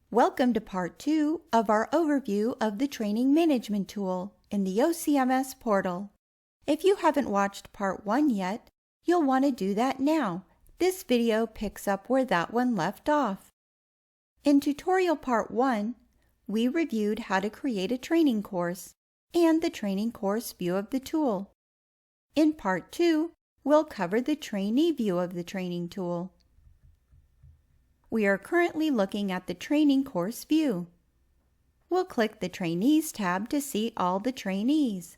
Welcome to Part 2 of our overview of the Training Management Tool in the OCMS Portal. If you haven't watched Part 1 yet, you'll want to do that now. This video picks up where that one left off. In Tutorial Part 1, we reviewed how to create a training course and the training course view of the tool. In Part 2, we'll cover the trainee view of the training tool. We are currently looking at the training course view. We'll click the Trainees tab to see all the trainees.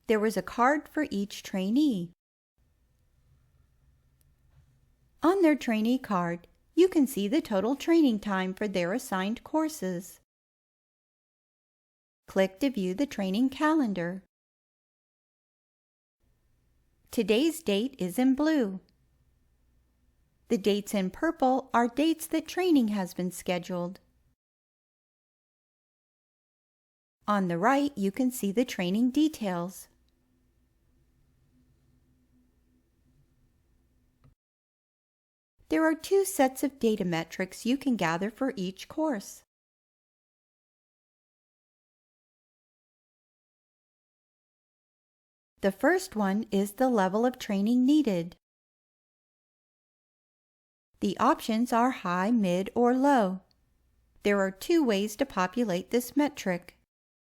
There was a card for each trainee. On their trainee card, you can see the total training time for their assigned courses. Click to view the training calendar. Today's date is in blue. The dates in purple are dates that training has been scheduled. On the right, you can see the training details. There are two sets of data metrics you can gather for each course. The first one is the level of training needed. The options are high, mid, or low. There are two ways to populate this metric.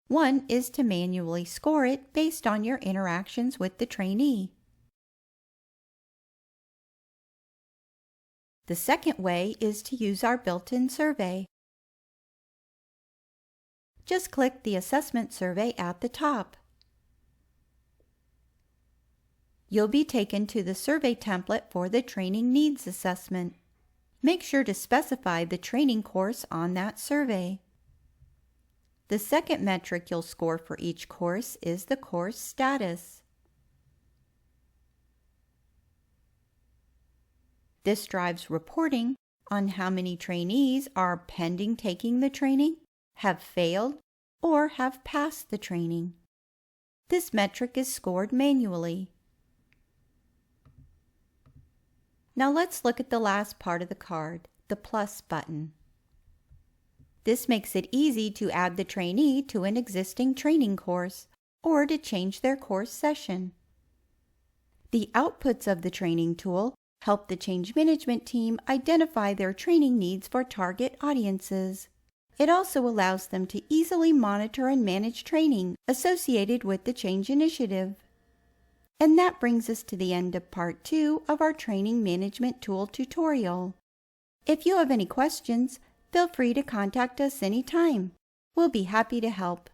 One is to manually score it based on your interactions with the trainee. The second way is to use our built-in survey. Just click the assessment survey at the top. You'll be taken to the survey template for the training needs assessment. Make sure to specify the training course on that survey. The second metric you'll score for each course is the course status. This drives reporting on how many trainees are pending taking the training, have failed, or have passed the training. This metric is scored manually. Now let's look at the last part of the card, the plus button. This makes it easy to add the trainee to an existing training course or to change their course session. The outputs of the training tool help the change management team identify their training needs for target audiences. It also allows them to easily monitor and manage training associated with the change initiative. And that brings us to the end of Part 2 of our Training Management Tool tutorial. If you have any questions, feel free to contact us anytime. We'll be happy to help.